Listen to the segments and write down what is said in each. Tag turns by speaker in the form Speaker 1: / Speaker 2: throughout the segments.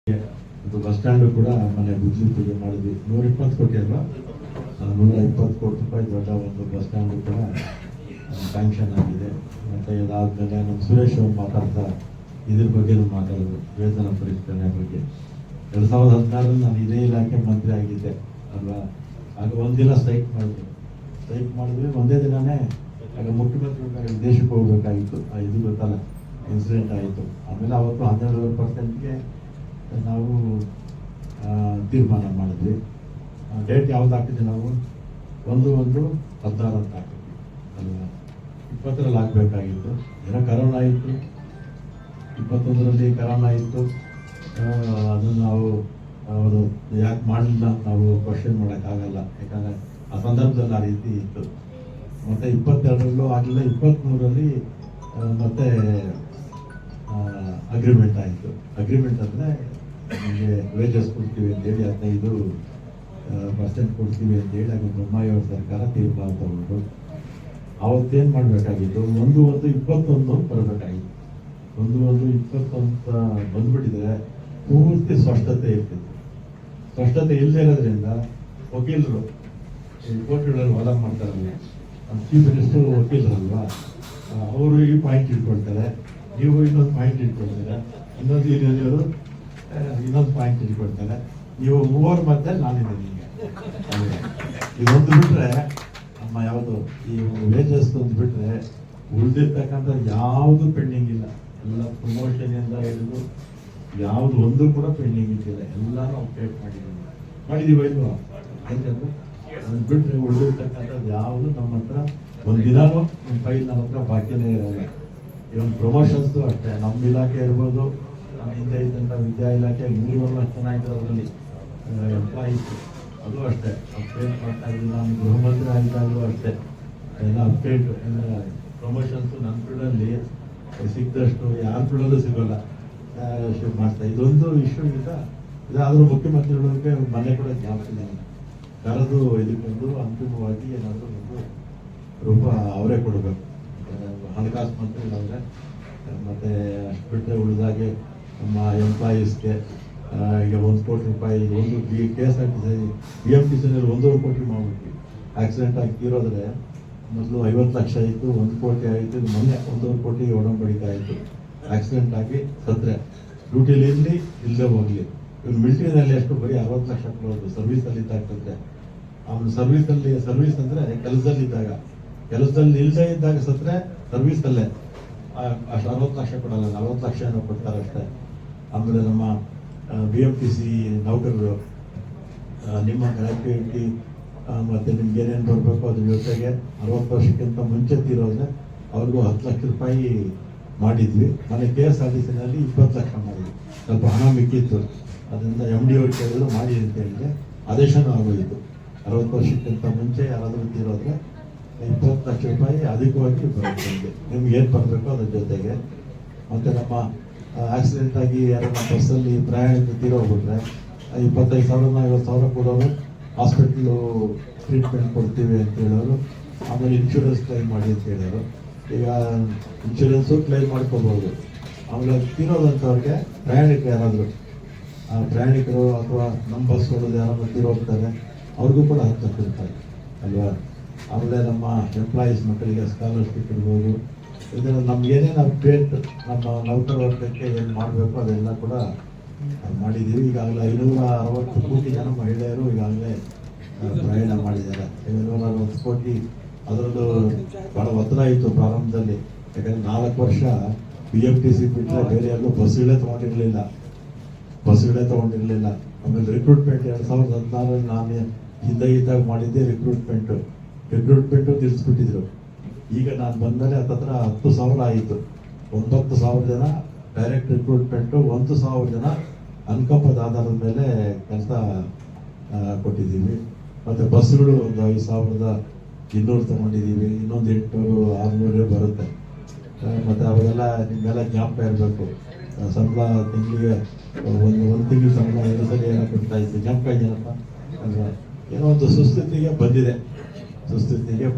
Speaker 1: ಅದು bus stand ಕೂಡ ಮನೆ ಬುದ್ಧಿ ಪೂಜೆ ಮಾಡಿದ್ವಿ. 120 ಕೋಟಿ ಅಲ್ವಾ, 120 ಕೋಟಿ ರೂಪಾಯಿ ದೊಡ್ಡ ಒಂದು ಬಸ್ ಸ್ಟ್ಯಾಂಡು ಕೂಡ ಸ್ಯಾಂಕ್ಷನ್ ಆಗಿದೆ. ಮತ್ತು ಇದಾದ್ಮೇಲೆ ನಮ್ಮ ಸುರೇಶ್ ಅವರು ಮಾತಾಡ್ತಾ ಇದ್ರ ಬಗ್ಗೆ ಮಾತಾಡೋದು, ವೇತನ ಪರಿಷ್ಕರಣೆ ಬಗ್ಗೆ. 2016 ನಾನು ಇದೇ ಇಲಾಖೆ ಮಂತ್ರಿ ಆಗಿದ್ದೆ ಅಲ್ವಾ. ಆಗ ಒಂದಿನ ಸ್ಟ್ರೈಕ್ ಮಾಡಿದ್ವಿ ಒಂದೇ ದಿನನೇ. ಆಗ ಮುಖ್ಯಮಂತ್ರಿ ವಿದೇಶಕ್ಕೆ ಹೋಗ್ಬೇಕಾಗಿತ್ತು, ಇದು ಗೊತ್ತಲ್ಲ, ಇನ್ಸಿಡೆಂಟ್ ಆಯಿತು. ಆಮೇಲೆ ಅವತ್ತು 12% ನಾವು ತೀರ್ಮಾನ ಮಾಡಿದ್ವಿ. ಡೇಟ್ ಯಾವ್ದು ಹಾಕಿದ್ವಿ ನಾವು, 1/1/16 ಅಂತ ಹಾಕಿದ್ವಿ ಅಲ್ವಾ. 20ರಲ್ಲಿ ಹಾಕಬೇಕಾಗಿತ್ತು, ಏನೋ ಕರೋನಾ ಇತ್ತು. 21ರಲ್ಲಿ ಕರೋನಾ ಇತ್ತು. ಅದನ್ನು ನಾವು ಅವರು ಯಾಕೆ ಮಾಡಲಿಲ್ಲ ನಾವು ಕ್ವಶನ್ ಮಾಡೋಕ್ಕಾಗಲ್ಲ, ಯಾಕಂದರೆ ಆ ಸಂದರ್ಭದಲ್ಲಿ ಆ ರೀತಿ ಇತ್ತು. ಮತ್ತು 22ರಲ್ಲೂ ಆಗಲಿಲ್ಲ. 23ರಲ್ಲಿ ಮತ್ತೆ ಅಗ್ರಿಮೆಂಟ್ ಆಯಿತು. ಅಗ್ರಿಮೆಂಟ್ ಅಂದರೆ ನಮಗೆ ವೇಜಸ್ ಕೊಡ್ತೀವಿ ಅಂತೇಳಿ 15% ಕೊಡ್ತೀವಿ ಅಂತೇಳಿ ಆಗ ಬೊಮ್ಮಾಯಿಯವ್ರ ಸರ್ಕಾರ ತೀರ್ಮಾನ ತಗೊಂಡು ಅವತ್ತೇನು ಮಾಡಬೇಕಾಗಿತ್ತು, 1/1/21 ಬರಬೇಕಾಗಿತ್ತು. 1/1/21 ಬಂದ್ಬಿಟ್ಟಿದ್ರೆ ಪೂರ್ತಿ ಸ್ಪಷ್ಟತೆ ಇರ್ತಿತ್ತು. ಸ್ಪಷ್ಟತೆ ಇಲ್ಲದೆ ಇರೋದ್ರಿಂದ ವಕೀಲರು ಕೋರ್ಟ್ಗಳಲ್ಲಿ ವಾದ ಮಾಡ್ತಾರಲ್ಲ, ನಮ್ಮ ಚೀಫ್ ಮಿನಿಸ್ಟರ್ ವಕೀಲರಲ್ವಾ, ಅವರು ಈ ಪಾಯಿಂಟ್ ಇಟ್ಕೊಳ್ತಾರೆ, ನೀವು ಇನ್ನೊಂದು ಪಾಯಿಂಟ್ ಇಟ್ಕೊಳ್ತೀರ, ಇನ್ನೊಂದು ಪಾಯಿಂಟ್ ಇಟ್ಕೊಳ್ತಾರೆ. ನೀವು ಮೂವರು ಮಧ್ಯೆ ನಾನಿದ್ದೀನಿ. ಇದೊಂದು ಬಿಟ್ರೆ ನಮ್ಮ ಯಾವುದು ಈ ಒಂದು ವೇಜಸ್ ಒಂದು ಬಿಟ್ರೆ ಉಳಿದಿರ್ತಕ್ಕಂಥ ಯಾವುದು ಪೆಂಡಿಂಗ್ ಇಲ್ಲ. ಎಲ್ಲ ಪ್ರಮೋಷನಿಂದ ಹಿಡಿದು ಯಾವುದು ಒಂದು ಕೂಡ ಪೆಂಡಿಂಗ್ ಇದ್ದಿಲ್ಲ, ಎಲ್ಲರೂ ಅಪ್ಡೇಟ್ ಮಾಡಿದ್ದೀವಿ ಇಲ್ವಾ. ಯಾಕಂದ್ರೆ ಅದನ್ನು ಬಿಟ್ಟರೆ ಉಳಿದಿರ್ತಕ್ಕಂಥದ್ದು ಯಾವುದು ನಮ್ಮ ಹತ್ರ ಒಂದಿನಾನು ನಮ್ಮ ಫೈಲ್ ನಮ್ಮ ಹತ್ರ ಬಾಕಿನೇ ಇರೋಲ್ಲ. ಇವನ್ ಪ್ರಮೋಷನ್ಸು ಅಷ್ಟೇ, ನಮ್ಮ ಇಲಾಖೆ ಇರ್ಬೋದು, ನಮ್ಮ ಹಿಂದೆ ಇದ್ದಂಥ ವಿದ್ಯಾ ಇಲಾಖೆ 3 ಚೆನ್ನಾಗಿರೋದ್ರಲ್ಲಿ ಎಂಪ್ಲಾಯೀಸ್ ಅದು ಅಷ್ಟೇ ಅಪ್ಡೇಟ್ ಮಾಡ್ತಾ ಇದ್ದೀವಿ. ನಾನು ಗೃಹ ಮಂತ್ರಿ ಆಗಿದ್ದಾಗಲೂ ಅಷ್ಟೇ ಎಲ್ಲ ಅಪ್ಡೇಟ್ ಪ್ರಮೋಷನ್ಸು ನನ್ನ ಫೀಲ್ಡಲ್ಲಿ ಸಿಕ್ಕಿದಷ್ಟು ಯಾರ ಫೀಲ್ಡಲ್ಲೂ ಸಿಗೋಲ್ಲ ಮಾಡ್ತಾ. ಇದೊಂದು ಇಶ್ಯೂ ಇದಾದರೂ ಮುಖ್ಯಮಂತ್ರಿಗಳಿಗೆ ಮನೆ ಕೂಡ ಜ್ಞಾಪಿಸಿದೆ, ಕರೆದು ಇದಕ್ಕೊಂದು ಅಂತಿಮವಾಗಿ ಏನಾದರೂ ಒಂದು ರೂಪ ಅವರೇ ಕೊಡಬೇಕು. ಹಣಕಾಸು ಮಂತ್ರಿಗಳಂದರೆ ಮತ್ತು ಅಷ್ಟು ಬಿಟ್ಟರೆ ಉಳಿದಾಗೆ ನಮ್ಮ ಎಂಪ್ಲಾಯೀಸ್ಗೆ ಈಗ 1 ಕೋಟಿ ರೂಪಾಯಿ ಒಂದು KSRTC BMTCನಲ್ಲಿ 1.5 ಕೋಟಿ ಮಾಡಿಬಿಟ್ವಿ. ಆಕ್ಸಿಡೆಂಟ್ ಆಗಿ ತೀರೋದ್ರೆ ಮೊದಲು 50 ಲಕ್ಷ ಇತ್ತು, 1 ಕೋಟಿ ಆಯಿತು. ಇದು ಮೊನ್ನೆ 1.5 ಕೋಟಿ ಒಡಂಬಡಿಕೆ ಆಯಿತು. ಆಕ್ಸಿಡೆಂಟ್ ಆಗಿ ಸತ್ತರೆ ಡ್ಯೂಟಿಲಿ ಇರಲಿ ಇಲ್ಲದೆ ಹೋಗಲಿ. ಇವ್ರು ಮಿಲಿಟರಿನಲ್ಲಿ ಎಷ್ಟು ಬರೀ 60 ಲಕ್ಷ ಕೊಡೋದು ಸರ್ವಿಸಲ್ಲಿ ಇದ್ದಾಗ್ತದೆ. ಆಮೇಲೆ ಸರ್ವಿಸ್ ಅಂದರೆ ಕೆಲಸದಲ್ಲಿ ಇಲ್ಲದೆ ಇದ್ದಾಗ ಸತ್ತರೆ ಸರ್ವಿಸಲ್ಲೇ ಅಷ್ಟು 60 ಲಕ್ಷ ಕೊಡಲ್ಲ, 40 ಲಕ್ಷ ಏನೋ ಕೊಡ್ತಾರೆ ಅಷ್ಟೇ. ಆಮೇಲೆ ನಮ್ಮ BMTC ನೌಕರರು ನಿಮ್ಮ ಗ್ರ್ಯಾಚ್ಯುಯಿಟಿ ಮತ್ತು ನಿಮ್ಗೆ ಏನೇನು ಬರಬೇಕು ಅದ್ರ ಜೊತೆಗೆ 60 ವರ್ಷಕ್ಕಿಂತ ಮುಂಚೆ ತೀರೋದ್ರೆ ಅವ್ರಿಗೂ 10 ಲಕ್ಷ ರೂಪಾಯಿ ಮಾಡಿದ್ವಿ. ಮನೆ KSRTCನಲ್ಲಿ 20 ಲಕ್ಷ ಮಾಡಿದ್ವಿ. ಸ್ವಲ್ಪ ಹಣ ಮಿಕ್ಕಿತ್ತು, ಅದರಿಂದ MD ಅವ್ರು ಕೇಳಿದ್ರು ಮಾಡಿ ಅಂತ ಹೇಳಿದ್ರೆ ಆದೇಶನೂ ಆಗೋಯಿತು. 60 ವರ್ಷಕ್ಕಿಂತ ಮುಂಚೆ ಯಾರಾದರೂ ತೀರೋದ್ರೆ 20 ಲಕ್ಷ ರೂಪಾಯಿ ಅಧಿಕವಾಗಿ ಬರುತ್ತೆ. ನಿಮ್ಗೆ ಏನು ಬರಬೇಕು ಅದ್ರ ಜೊತೆಗೆ. ಮತ್ತು ನಮ್ಮ ಆಕ್ಸಿಡೆಂಟ್ ಆಗಿ ಯಾರನ್ನ ಬಸ್ಸಲ್ಲಿ ಪ್ರಯಾಣಿಕರು ತೀರೋಗ್ಬಿಟ್ರೆ 25,000 50,000 ಕೊಡೋರು, ಹಾಸ್ಪಿಟ್ಲು ಟ್ರೀಟ್ಮೆಂಟ್ ಕೊಡ್ತೀವಿ ಅಂತ ಹೇಳೋರು. ಆಮೇಲೆ ಇನ್ಶೂರೆನ್ಸ್ ಕ್ಲೈಮ್ ಮಾಡಿ ಅಂತ ಹೇಳೋರು. ಈಗ ಇನ್ಶೂರೆನ್ಸು ಕ್ಲೈಮ್ ಮಾಡ್ಕೋಬೋದು. ಆಮೇಲೆ ತೀರೋದಂಥವ್ರಿಗೆ ಪ್ರಯಾಣಿಕರು ಅಥವಾ ನಮ್ಮ ಬಸ್ ಹೊಡೋದು ಯಾರನ್ನ ತೀರೋಗ್ತಾರೆ ಅವ್ರಿಗೂ ಕೂಡ 10 ಲಕ್ಷ ರೂಪಾಯಿ ಅಲ್ವಾ. ಆಮೇಲೆ ನಮ್ಮ ಎಂಪ್ಲಾಯೀಸ್ ಮಕ್ಕಳಿಗೆ ಸ್ಕಾಲರ್ಶಿಪ್ ಇರ್ಬೋದು. ಇದನ್ನು ನಮ್ಗೇನೇನು ಅಪ್ಡೇಟ್ ನಮ್ಮ ನೌಕರ ವರ್ಗಕ್ಕೆ ಏನು ಮಾಡಬೇಕು ಅದೆಲ್ಲ ಕೂಡ ಮಾಡಿದ್ದೀವಿ. ಈಗಾಗಲೇ 560 ಕೋಟಿ ಜನ ಮಹಿಳೆಯರು ಈಗಾಗಲೇ ಪ್ರಯಾಣ ಮಾಡಿದ್ದಾರೆ. 560 ಕೋಟಿ. ಅದರದ್ದು ಭಾಳ ಒತ್ತಡ ಇತ್ತು ಪ್ರಾರಂಭದಲ್ಲಿ, ಯಾಕಂದರೆ 4 ವರ್ಷ BMTC ಬಿಟ್ಟರೆ ಬೇರೆ ಎಲ್ಲೂ ಬಸ್ಗಳೇ ತೊಗೊಂಡಿರಲಿಲ್ಲ. ಆಮೇಲೆ ರಿಕ್ರೂಟ್ಮೆಂಟ್ 2016 ನಾನು ಹಿಂದೆ ಇದ್ದಾಗ ಮಾಡಿದ್ದೆ ರಿಕ್ರೂಟ್ಮೆಂಟು ತಿಳಿಸ್ಬಿಟ್ಟಿದ್ರು. ಈಗ ನಾನು ಬಂದಮೇಲೆ ಹತ್ತತ್ರ 10,000 ಆಯಿತು. 9,000 ಜನ ಡೈರೆಕ್ಟ್ ರಿಕ್ರೂಟ್ಮೆಂಟು, 1,000 ಜನ ಅನ್ಕಂಪದ ಆಧಾರದ ಮೇಲೆ ಕೆಲಸ ಕೊಟ್ಟಿದ್ದೀವಿ. ಮತ್ತು ಬಸ್ಸುಗಳು ಒಂದು 5,200 ತೊಗೊಂಡಿದ್ದೀವಿ. ಇನ್ನೊಂದು 800-600 ಬರುತ್ತೆ. ಮತ್ತು ಅವೆಲ್ಲ ನಿಮ್ಮೆಲ್ಲ ಜ್ಞಾಪಕ ಇರಬೇಕು. ಸಂಬಳ ತಿಂಗಳಿಗೆ ಒಂದು ತಿಂಗಳು ಸಂಬಳ 2 ಸಲ ಏನೋ ಕೊಡ್ತಾ ಇತ್ತು, ಜ್ಞಾಪಕ ಇದೆಯಲ್ಲಪ್ಪ ಅಲ್ವಾ. ಏನೋ ಒಂದು ಸುಸ್ಥಿತಿಗೆ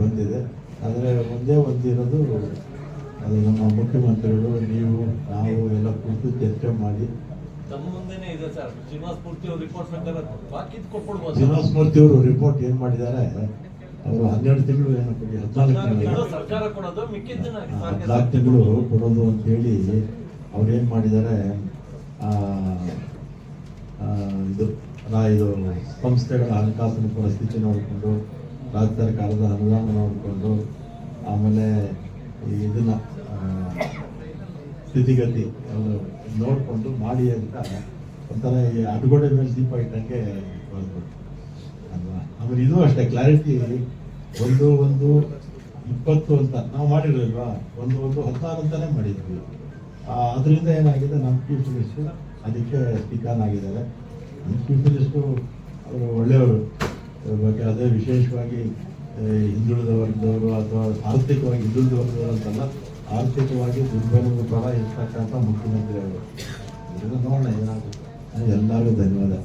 Speaker 1: ಬಂದಿದೆ. ಆದರೆ ಒಂದೇ ಒಂದಿರೋದು, ಅದು ನಮ್ಮ ಮುಖ್ಯಮಂತ್ರಿಗಳು, ನಾವು ಎಲ್ಲ ಕೂತು ಚರ್ಚೆ ಮಾಡಿ
Speaker 2: ತಮ್ಮ ಮುಂದೆನೇ ಇದೆ ಸರ್. ಶ್ರೀನಿವಾಸ್ ಮೂರ್ತಿ ಅವ್ರ ರಿಪೋರ್ಟ್ ಪ್ರಕಾರ ಬಾಕಿ ಕೊಟ್ಬಿಡ್ಬೋದು.
Speaker 1: ಶ್ರೀನಿವಾಸ್ ಮೂರ್ತಿ ಅವರು ರಿಪೋರ್ಟ್ ಏನ್ ಮಾಡಿದ್ದಾರೆ, ಅವರು 12 ತಿಂಗಳು ಏನು ಕೊಡಿ, 14 ತಿಂಗಳು
Speaker 2: ಸರ್ಕಾರ ಕೊಡೋದು, ಮಿಕ್ಕಿದ್ದನ್ನ
Speaker 1: 14 ತಿಂಗಳು ಕೊಡೋದು ಅಂತ ಹೇಳಿ ಅವ್ರು ಏನ್ ಮಾಡಿದ್ದಾರೆ, ಇದು ಸಂಸ್ಥೆಗಳ ಹಣಕಾಸಿನ ಪರಿಸ್ಥಿತಿ ನೋಡಿಕೊಂಡು, ರಾಜ್ಯ ಸರ್ಕಾರದ ಅನುದಾನ ನೋಡಿಕೊಂಡು, ಆಮೇಲೆ ಇದನ್ನ ಸ್ಥಿತಿಗತಿ ನೋಡಿಕೊಂಡು ಮಾಡಿ ಅಂತ ಒಂಥರ ಈ ಅಡುಗೊಡೆ ಮೇಲೆ ದೀಪ ಇಟ್ಟಂಗೆ ಬಂದ್ಬಿಟ್ಟು ಅಲ್ವಾ. ಆಮೇಲೆ ಇದು ಅಷ್ಟೇ ಕ್ಲಾರಿಟಿ, 1-1-20 ಅಂತ ನಾವು ಮಾಡಿರಲ್ವಾ, 1-1-16 ಅಂತಾನೆ ಮಾಡಿದ್ವಿ. ಅದರಿಂದ ಏನಾಗಿದೆ, ನಮ್ಮ ಚೀಫ್ ಮಿನಿಸ್ಟರ್ ಅದಕ್ಕೆ ಸ್ಟಿಕಾನ್ ಆಗಿದ್ದಾರೆ. ನಮ್ಮ ಚೀಫ್ ಮಿನಿಸ್ಟರು ಅವರು ಒಳ್ಳೆಯವರು, ಬಗ್ಗೆ ಅದೇ ವಿಶೇಷವಾಗಿ ಹಿಂದುಳಿದ ವರ್ಗದವರು ಅಥವಾ ಆರ್ಥಿಕವಾಗಿ ಹಿಂದುಳಿದ ವರ್ಗದವರು ಅಂತಲ್ಲ, ಆರ್ಥಿಕವಾಗಿ ದುರ್ಬಲರು ಕೂಡ ಇರ್ತಕ್ಕಂಥ ಮುಖ್ಯಮಂತ್ರಿ ಅವರು. ಇದನ್ನು ನೋಡೋಣ ಏನಾಗುತ್ತೆ. ಎಲ್ಲರಿಗೂ ಧನ್ಯವಾದ.